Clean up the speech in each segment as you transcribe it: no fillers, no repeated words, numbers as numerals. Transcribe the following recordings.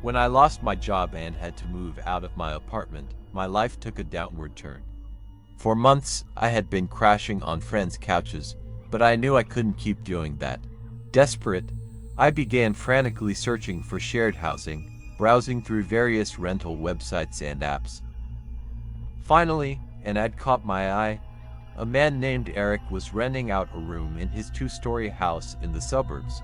When I lost my job and had to move out of my apartment, my life took a downward turn. For months, I had been crashing on friends' couches, but I knew I couldn't keep doing that. Desperate, I began frantically searching for shared housing, browsing through various rental websites and apps. Finally, an ad caught my eye. A man named Eric was renting out a room in his two-story house in the suburbs.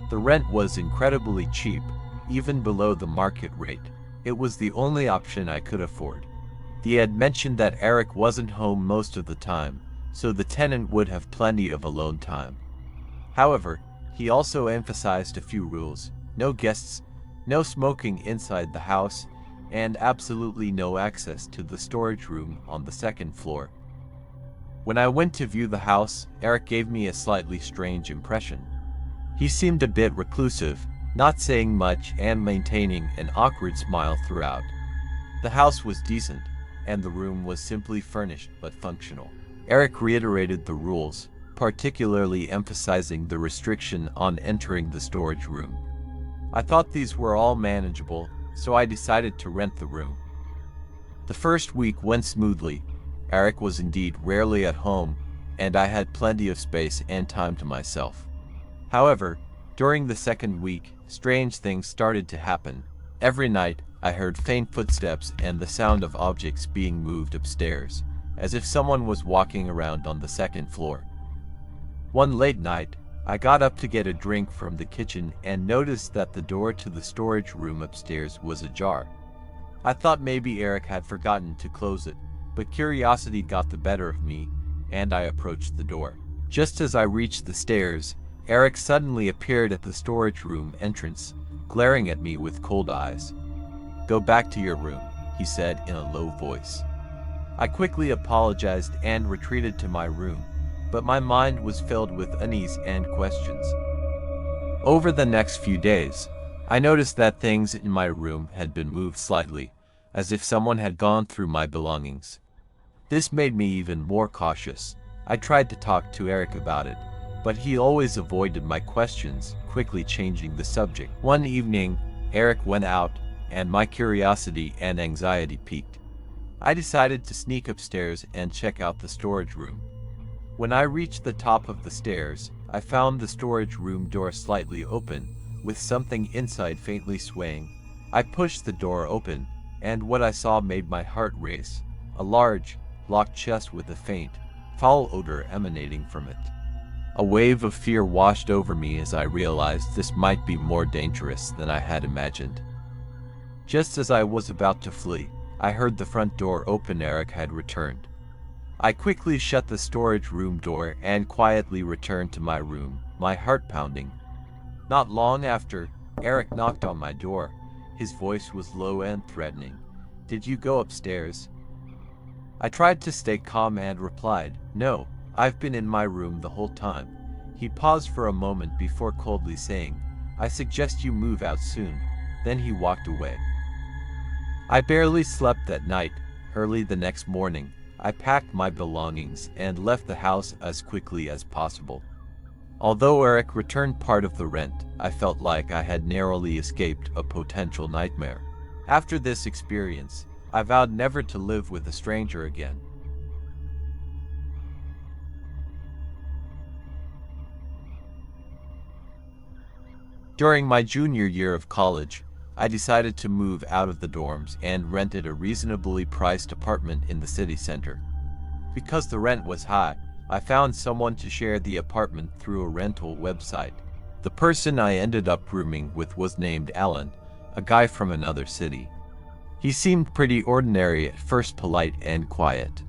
The rent was incredibly cheap, even below the market rate. It was the only option I could afford. The ad mentioned that Eric wasn't home most of the time, so the tenant would have plenty of alone time. However, he also emphasized a few rules: no guests, no smoking inside the house, and absolutely no access to the storage room on the second floor. When I went to view the house, Eric gave me a slightly strange impression. He seemed a bit reclusive, not saying much and maintaining an awkward smile throughout. The house was decent, and the room was simply furnished but functional. Eric reiterated the rules, particularly emphasizing the restriction on entering the storage room. I thought these were all manageable, so I decided to rent the room. The first week went smoothly. Eric was indeed rarely at home, and I had plenty of space and time to myself. However, during the second week, strange things started to happen. Every night, I heard faint footsteps and the sound of objects being moved upstairs, as if someone was walking around on the second floor. One late night, I got up to get a drink from the kitchen and noticed that the door to the storage room upstairs was ajar. I thought maybe Eric had forgotten to close it, but curiosity got the better of me, and I approached the door. Just as I reached the stairs, Eric suddenly appeared at the storage room entrance, glaring at me with cold eyes. "Go back to your room," he said in a low voice. I quickly apologized and retreated to my room, but my mind was filled with unease and questions. Over the next few days, I noticed that things in my room had been moved slightly, as if someone had gone through my belongings. This made me even more cautious. I tried to talk to Eric about it, but he always avoided my questions, quickly changing the subject. One evening, Eric went out, and my curiosity and anxiety peaked. I decided to sneak upstairs and check out the storage room. When I reached the top of the stairs, I found the storage room door slightly open, with something inside faintly swaying. I pushed the door open, and what I saw made my heart race: a large, locked chest with a faint, foul odor emanating from it. A wave of fear washed over me as I realized this might be more dangerous than I had imagined. Just as I was about to flee, I heard the front door open. Eric had returned. I quickly shut the storage room door and quietly returned to my room, my heart pounding. Not long after, Eric knocked on my door. His voice was low and threatening. "Did you go upstairs?" I tried to stay calm and replied, "No, I've been in my room the whole time." He paused for a moment before coldly saying, "I suggest you move out soon." Then he walked away. I barely slept that night. Early the next morning, I packed my belongings and left the house as quickly as possible. Although Eric returned part of the rent, I felt like I had narrowly escaped a potential nightmare. After this experience, I vowed never to live with a stranger again. During my junior year of college, I decided to move out of the dorms and rented a reasonably priced apartment in the city center. Because the rent was high, I found someone to share the apartment through a rental website. The person I ended up rooming with was named Alan, a guy from another city. He seemed pretty ordinary at first, polite and quiet.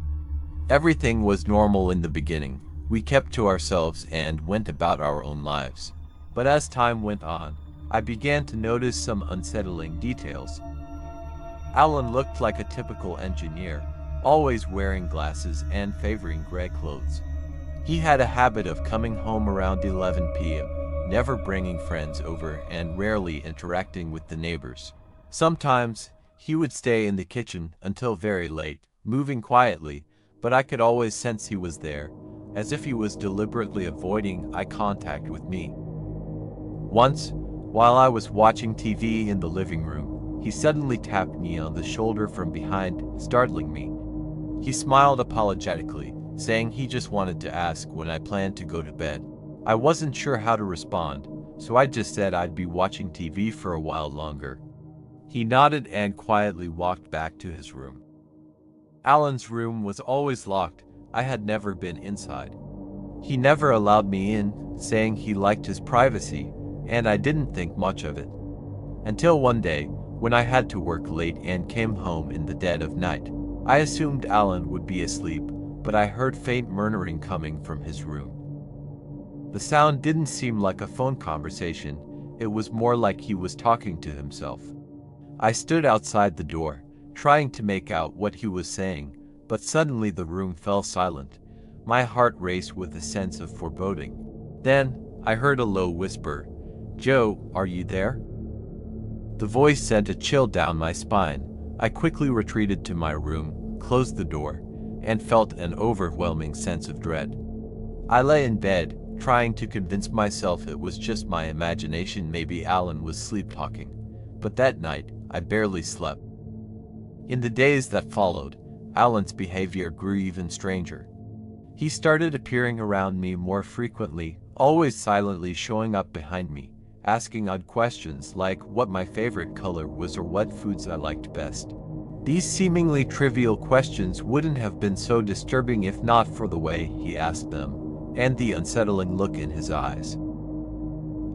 Everything was normal in the beginning. We kept to ourselves and went about our own lives. But as time went on, I began to notice some unsettling details. Alan looked like a typical engineer, always wearing glasses and favoring gray clothes. He had a habit of coming home around 11 p.m., never bringing friends over and rarely interacting with the neighbors. Sometimes, he would stay in the kitchen until very late, moving quietly, but I could always sense he was there, as if he was deliberately avoiding eye contact with me. Once, while I was watching TV in the living room, he suddenly tapped me on the shoulder from behind, startling me. He smiled apologetically, saying he just wanted to ask when I planned to go to bed. I wasn't sure how to respond, so I just said I'd be watching TV for a while longer. He nodded and quietly walked back to his room. Alan's room was always locked. I had never been inside. He never allowed me in, saying he liked his privacy, and I didn't think much of it. Until one day, when I had to work late and came home in the dead of night. I assumed Alan would be asleep, but I heard faint murmuring coming from his room. The sound didn't seem like a phone conversation, it was more like he was talking to himself. I stood outside the door, trying to make out what he was saying, but suddenly the room fell silent. My heart raced with a sense of foreboding. Then, I heard a low whisper, "Joe, are you there?" The voice sent a chill down my spine. I quickly retreated to my room, closed the door, and felt an overwhelming sense of dread. I lay in bed, trying to convince myself it was just my imagination, maybe Alan was sleep-talking. But that night, I barely slept. In the days that followed, Alan's behavior grew even stranger. He started appearing around me more frequently, always silently showing up behind me, asking odd questions like what my favorite color was or what foods I liked best. These seemingly trivial questions wouldn't have been so disturbing if not for the way he asked them, and the unsettling look in his eyes.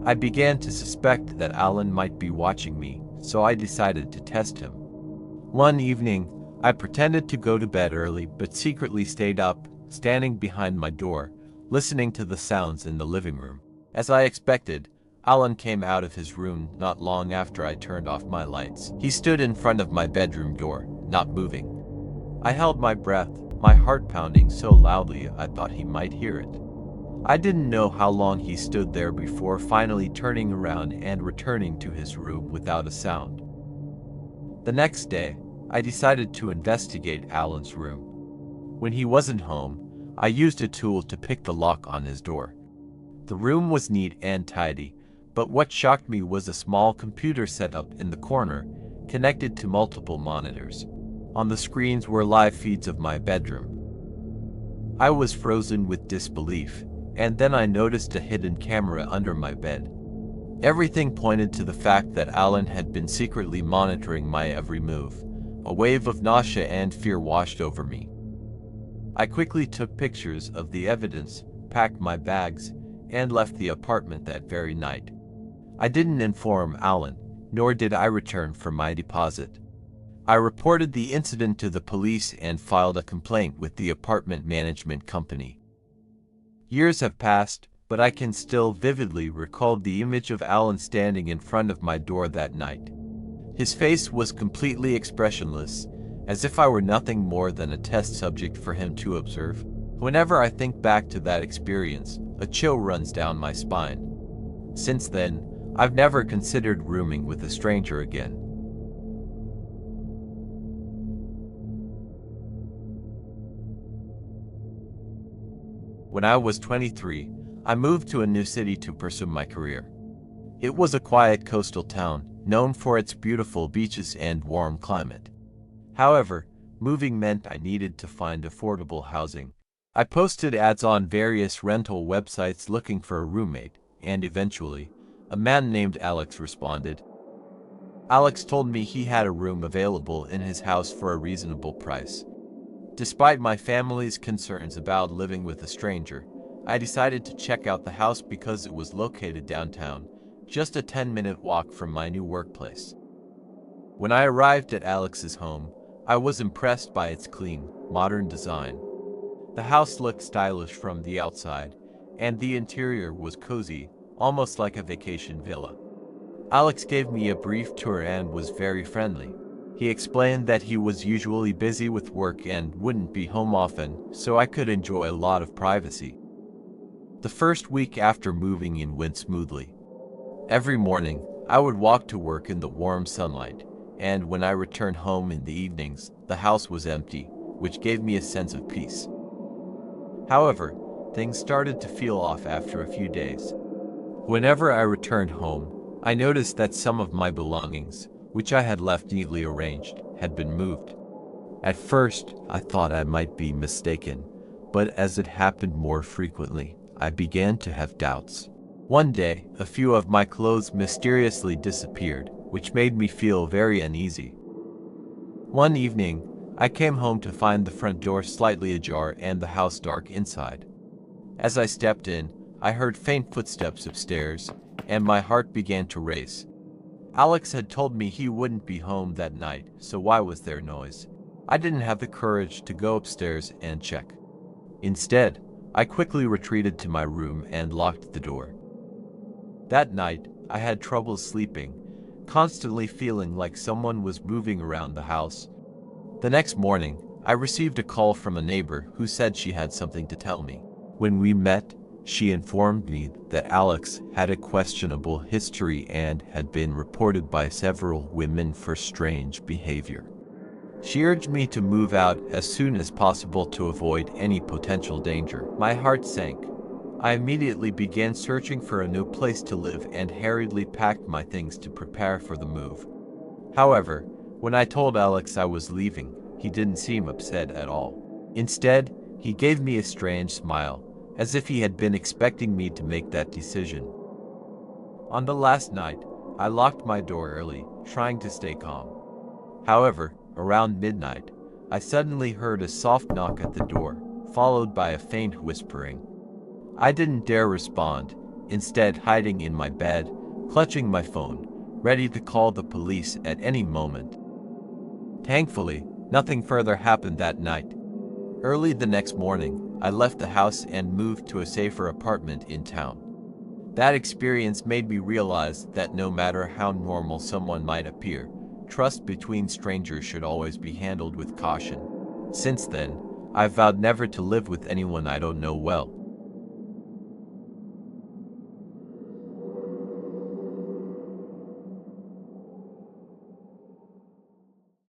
I began to suspect that Alan might be watching me, so I decided to test him. One evening, I pretended to go to bed early but secretly stayed up, standing behind my door, listening to the sounds in the living room. As I expected, Alan came out of his room not long after I turned off my lights. He stood in front of my bedroom door, not moving. I held my breath, my heart pounding so loudly I thought he might hear it. I didn't know how long he stood there before finally turning around and returning to his room without a sound. The next day, I decided to investigate Alan's room. When he wasn't home, I used a tool to pick the lock on his door. The room was neat and tidy, but what shocked me was a small computer set up in the corner, connected to multiple monitors. On the screens were live feeds of my bedroom. I was frozen with disbelief, and then I noticed a hidden camera under my bed. Everything pointed to the fact that Alan had been secretly monitoring my every move. A wave of nausea and fear washed over me. I quickly took pictures of the evidence, packed my bags, and left the apartment that very night. I didn't inform Alan, nor did I return for my deposit. I reported the incident to the police and filed a complaint with the apartment management company. Years have passed, but I can still vividly recall the image of Alan standing in front of my door that night. His face was completely expressionless, as if I were nothing more than a test subject for him to observe. Whenever I think back to that experience, a chill runs down my spine. Since then, I've never considered rooming with a stranger again. When I was 23, I moved to a new city to pursue my career. It was a quiet coastal town, known for its beautiful beaches and warm climate. However, moving meant I needed to find affordable housing. I posted ads on various rental websites looking for a roommate, and eventually, a man named Alex responded. Alex told me he had a room available in his house for a reasonable price. Despite my family's concerns about living with a stranger, I decided to check out the house because it was located downtown, just a 10-minute walk from my new workplace. When I arrived at Alex's home, I was impressed by its clean, modern design. The house looked stylish from the outside, and the interior was cozy, almost like a vacation villa. Alex gave me a brief tour and was very friendly. He explained that he was usually busy with work and wouldn't be home often, so I could enjoy a lot of privacy. The first week after moving in went smoothly. Every morning, I would walk to work in the warm sunlight, and when I returned home in the evenings, the house was empty, which gave me a sense of peace. However, things started to feel off after a few days. Whenever I returned home, I noticed that some of my belongings, which I had left neatly arranged, had been moved. At first, I thought I might be mistaken, but as it happened more frequently, I began to have doubts. One day, a few of my clothes mysteriously disappeared, which made me feel very uneasy. One evening, I came home to find the front door slightly ajar and the house dark inside. As I stepped in, I heard faint footsteps upstairs, and my heart began to race. Alex had told me he wouldn't be home that night, so why was there noise? I didn't have the courage to go upstairs and check. Instead, I quickly retreated to my room and locked the door. That night, I had trouble sleeping, constantly feeling like someone was moving around the house. The next morning, I received a call from a neighbor who said she had something to tell me. When we met, she informed me that Alex had a questionable history and had been reported by several women for strange behavior. She urged me to move out as soon as possible to avoid any potential danger. My heart sank. I immediately began searching for a new place to live and hurriedly packed my things to prepare for the move. However, when I told Alex I was leaving, he didn't seem upset at all. Instead, he gave me a strange smile, as if he had been expecting me to make that decision. On the last night, I locked my door early, trying to stay calm. However, around midnight, I suddenly heard a soft knock at the door, followed by a faint whispering. I didn't dare respond, instead hiding in my bed, clutching my phone, ready to call the police at any moment. Thankfully, nothing further happened that night. Early the next morning, I left the house and moved to a safer apartment in town. That experience made me realize that no matter how normal someone might appear, trust between strangers should always be handled with caution. Since then, I've vowed never to live with anyone I don't know well.